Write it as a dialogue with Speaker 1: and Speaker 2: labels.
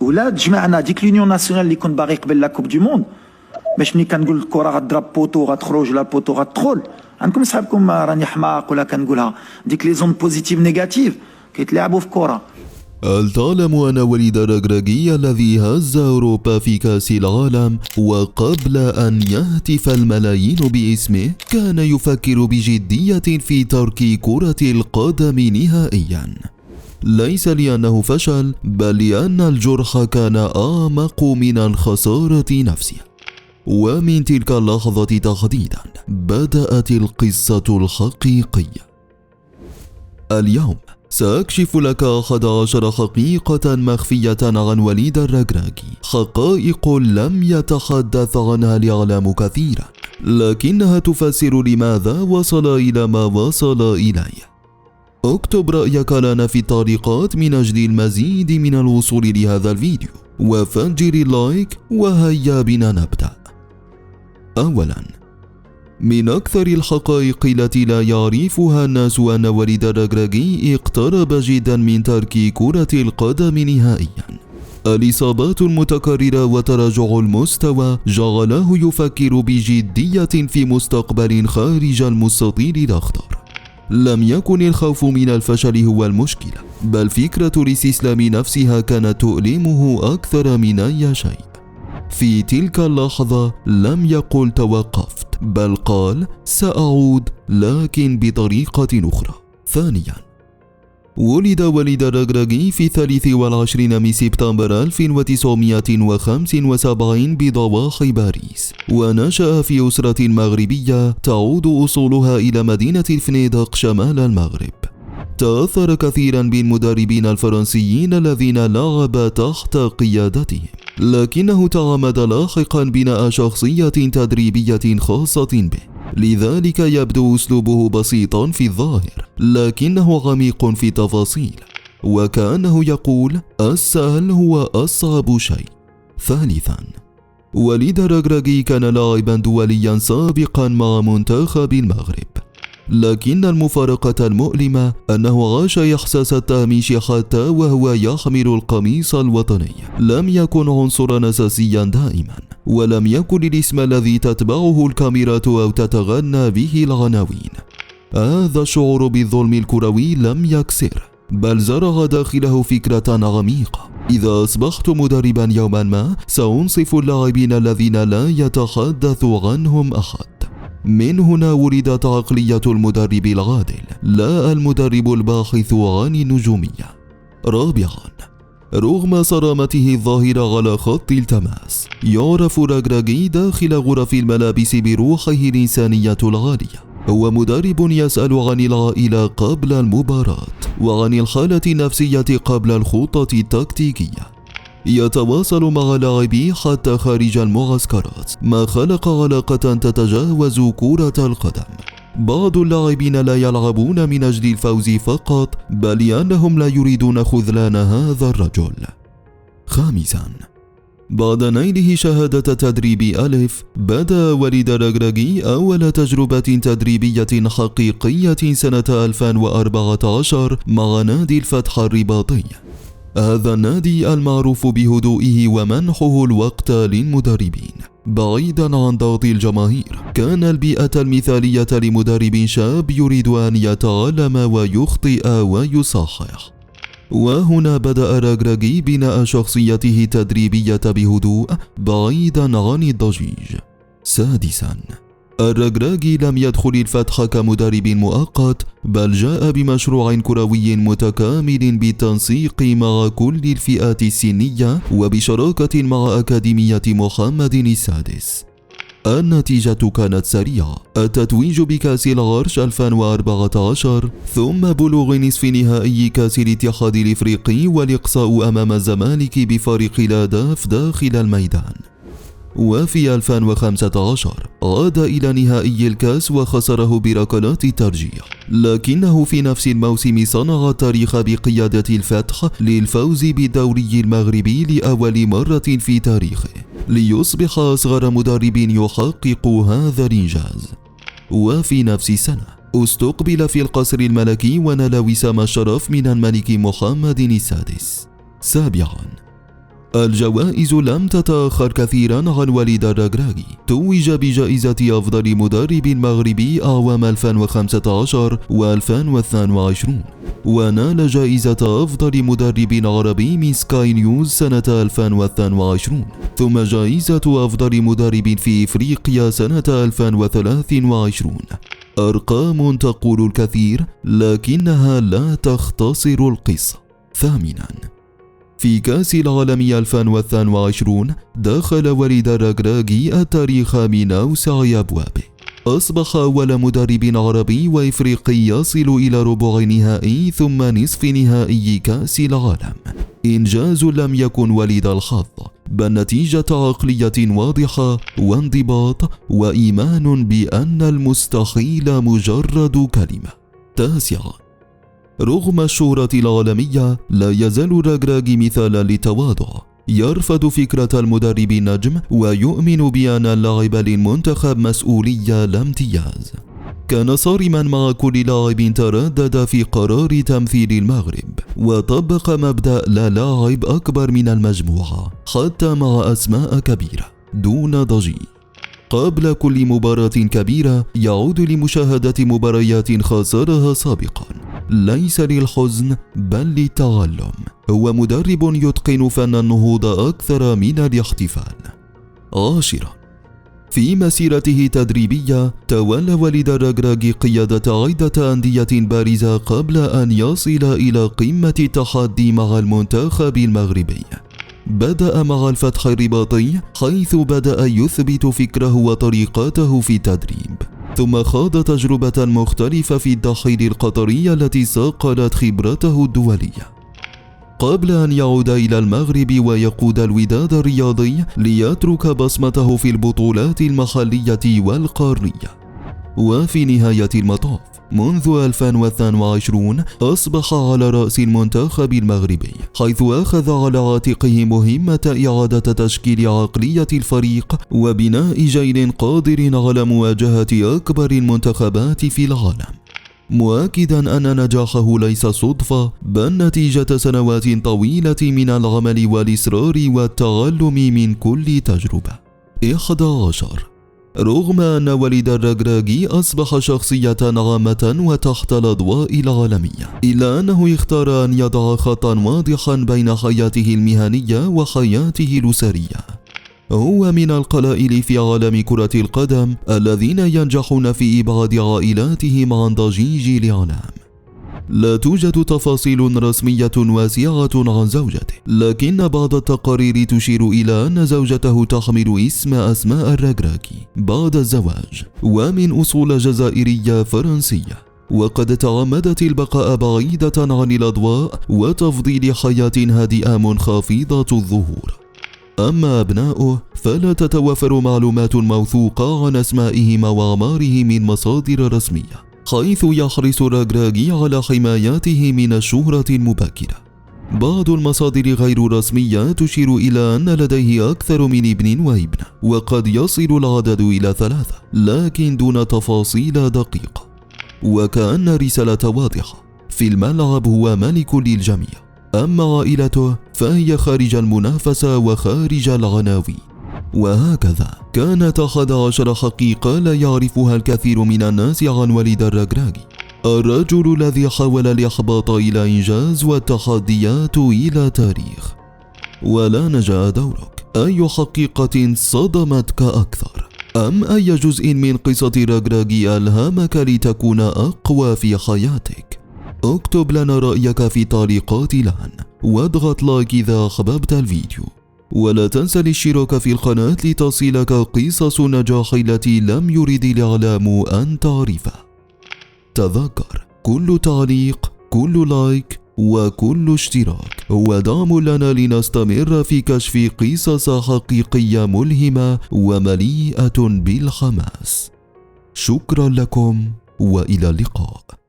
Speaker 1: ولا تجمعنا ديك لونيون ناسيونال اللي كنت باغي قبل لا كوب دو موند، باش ملي كنقول الكره غتضرب بوطو غتخرج ولا البوطو غتدخل، عندكم صحابكم راني حماق ولا كنقولها، ديك لي زون بوزيتيف نيجاتيف كيتلعبوا في كره.
Speaker 2: هل تعلم أن وليد الركراكي الذي هز أوروبا في كأس العالم وقبل أن يهتف الملايين باسمه كان يفكر بجدية في ترك كرة القدم نهائيا؟ ليس لأنه فشل، بل لأن الجرح كان أعمق من الخسارة نفسها. ومن تلك اللحظة تحديدا بدأت القصة الحقيقية. اليوم سأكشف لك 11 حقيقة مخفية عن وليد الركراكي، حقائق لم يتحدث عنها الإعلام كثيرا، لكنها تفسر لماذا وصل إلى ما وصل إليه. اكتب رأيك لنا في التعليقات من أجل المزيد من الوصول لهذا الفيديو، وفجر اللايك وهيا بنا نبدأ. أولا، من أكثر الحقائق التي لا يعرفها الناس أن وليد الركراكي اقترب جدا من ترك كرة القدم نهائيا. الإصابات المتكررة وتراجع المستوى جعله يفكر بجدية في مستقبل خارج المستطيل الأخضر. لم يكن الخوف من الفشل هو المشكلة، بل فكرة الاستسلام نفسها كانت تؤلمه أكثر من أي شيء. في تلك اللحظة لم يقل توقفت، بل قال سأعود لكن بطريقة أخرى. ثانيا، ولد وليد الركراكي في 23 من سبتمبر 1975 بضواحي باريس، ونشأ في أسرة مغربية تعود أصولها إلى مدينة الفنيدق شمال المغرب. تأثر كثيرا بالمدربين الفرنسيين الذين لعب تحت قيادتهم، لكنه تعمد لاحقا بناء شخصية تدريبية خاصة به، لذلك يبدو أسلوبه بسيطا في الظاهر لكنه عميق في التفاصيل، وكأنه يقول السهل هو أصعب شيء. ثالثا، وليد الركراكي كان لاعبا دوليا سابقا مع منتخب المغرب، لكن المفارقة المؤلمة أنه عاش إحساس التهميش حتى وهو يحمل القميص الوطني. لم يكن عنصرا أساسيا دائما، ولم يكن الاسم الذي تتبعه الكاميرا أو تتغنى به العناوين. هذا الشعور بالظلم الكروي لم يكسر، بل زرع داخله فكرة عميقة: إذا أصبحت مدربا يوما ما سأنصف اللاعبين الذين لا يتحدث عنهم أحد. من هنا ولدت عقلية المدرب العادل، لا المدرب الباحث عن النجومية. رابعا، رغم صرامته الظاهرة على خط التماس، يعرف الركراكي داخل غرف الملابس بروحه الإنسانية العالية. هو مدرب يسأل عن العائلة قبل المباراة، وعن الحالة النفسية قبل الخطط التكتيكية. يتواصل مع لاعبيه حتى خارج المعسكرات، ما خلق علاقة تتجاوز كرة القدم. بعض اللاعبين لا يلعبون من أجل الفوز فقط، بل لأنهم لا يريدون خذلان هذا الرجل. خامسا، بعد نيله شهادة تدريب ألف، بدأ وليد الركراكي أول تجربة تدريبية حقيقية سنة 2014 مع نادي الفتح الرباطي. هذا النادي المعروف بهدوئه ومنحه الوقت للمدربين بعيدا عن ضغط الجماهير، كان البيئة المثالية لمدرب شاب يريد أن يتعلم ويخطئ ويصحح. وهنا بدأ الركراكي بناء شخصيته التدريبية بهدوء بعيدا عن الضجيج. سادسا، الركراكي لم يدخل الفتح كمدرب مؤقت، بل جاء بمشروع كروي متكامل بالتنسيق مع كل الفئات السنية وبشراكة مع أكاديمية محمد السادس. النتيجة كانت سريعة: التتويج بكأس العرش 2014، ثم بلوغ نصف نهائي كأس الاتحاد الإفريقي والإقصاء أمام الزمالك بفارق الأهداف داخل الميدان. وفي 2015 عاد إلى نهائي الكأس وخسره بركلات الترجيح، لكنه في نفس الموسم صنع التاريخ بقيادة الفتح للفوز بالدوري المغربي لأول مرة في تاريخه، ليصبح أصغر مدرب يحقق هذا الإنجاز. وفي نفس السنة استقبل في القصر الملكي ونال وسام الشرف من الملك محمد السادس. سابعا، الجوائز لم تتأخر كثيرا عن وليد الركراكي. توج بجائزة أفضل مدرب مغربي أعوام 2015 و2022، ونال جائزة أفضل مدرب عربي من سكاي نيوز سنة 2022، ثم جائزة أفضل مدرب في إفريقيا سنة 2023. أرقام تقول الكثير لكنها لا تختصر القصة. ثامنا، في كأس العالم 2022 دخل وليد الركراكي التاريخ من أوسع أبوابه. أصبح أول مدرب عربي وإفريقي يصل إلى ربع نهائي ثم نصف نهائي كأس العالم. إنجاز لم يكن وليد الحظ، بل نتيجة عقلية واضحة وانضباط وإيمان بأن المستحيل مجرد كلمة. تاسعا، رغم الشهرة العالمية لا يزال الركراكي مثالا للتواضع. يرفض فكرة المدرب النجم ويؤمن بأن اللاعب للمنتخب مسؤولية لا امتياز. كان صارما مع كل لاعب تردد في قرار تمثيل المغرب، وطبق مبدأ لا لاعب أكبر من المجموعة حتى مع أسماء كبيرة دون ضجيج. قبل كل مباراة كبيرة يعود لمشاهدة مباريات خسرها سابقا، ليس للحزن بل للتعلم. هو مدرب يتقن فن النهوض أكثر من الاحتفال. 10. في مسيرته التدريبية تولى وليد الركراكي قيادة عدة أندية بارزة قبل أن يصل إلى قمة التحدي مع المنتخب المغربي. بدأ مع الفتح الرباطي، حيث بدأ يثبت فكره وطريقته في التدريب، ثم خاض تجربة مختلفة في الدحيل القطري التي صقلت خبرته الدولية، قبل أن يعود إلى المغرب ويقود الوداد الرياضي ليترك بصمته في البطولات المحلية والقارية. وفي نهاية المطاف منذ 2022 أصبح على رأس المنتخب المغربي، حيث أخذ على عاتقه مهمة إعادة تشكيل عقلية الفريق وبناء جيل قادر على مواجهة أكبر المنتخبات في العالم، مؤكدا أن نجاحه ليس صدفة بل نتيجة سنوات طويلة من العمل والإصرار والتعلم من كل تجربة. 11. رغم أن وليد الركراكي أصبح شخصية عامة وتحت الأضواء العالمية، إلا أنه اختار أن يضع خطا واضحا بين حياته المهنية وحياته الأسرية. هو من القلائل في عالم كرة القدم الذين ينجحون في إبعاد عائلاتهم عن ضجيج الإعلام. لا توجد تفاصيل رسمية واسعة عن زوجته، لكن بعض التقارير تشير إلى أن زوجته تحمل اسم أسماء الركراكي بعد الزواج، ومن أصول جزائرية فرنسية، وقد تعمدت البقاء بعيدة عن الأضواء وتفضيل حياة هادئة منخفضة الظهور. أما أبناؤه فلا تتوفر معلومات موثوقة عن أسمائهم وأعمارهم من مصادر رسمية، حيث يحرص الركراكي على حمايته من الشهرة المبكرة. بعض المصادر غير رسمية تشير إلى أن لديه أكثر من ابن وابنة، وقد يصل العدد إلى 3، لكن دون تفاصيل دقيقة. وكأن رسالة واضحة: في الملعب هو ملك للجميع، أما عائلته فهي خارج المنافسة وخارج العناوين. وهكذا كانت 11 حقيقة لا يعرفها الكثير من الناس عن وليد الركراكي، الرجل الذي حول الإحباط إلى إنجاز والتحديات إلى تاريخ. ولا نجاء دورك، أي حقيقة صدمتك أكثر؟ أم أي جزء من قصة الركراكي ألهمك لتكون أقوى في حياتك؟ اكتب لنا رأيك في تعليقات الآن، واضغط لايك إذا أحببت الفيديو، ولا تنسى الاشتراك في القناة لتصلك قصص النجاح التي لم يرد الإعلام أن تعرفها. تذكر، كل تعليق، كل لايك وكل اشتراك هو دعم لنا لنستمر في كشف قصص حقيقية ملهمة ومليئة بالحماس. شكرا لكم وإلى اللقاء.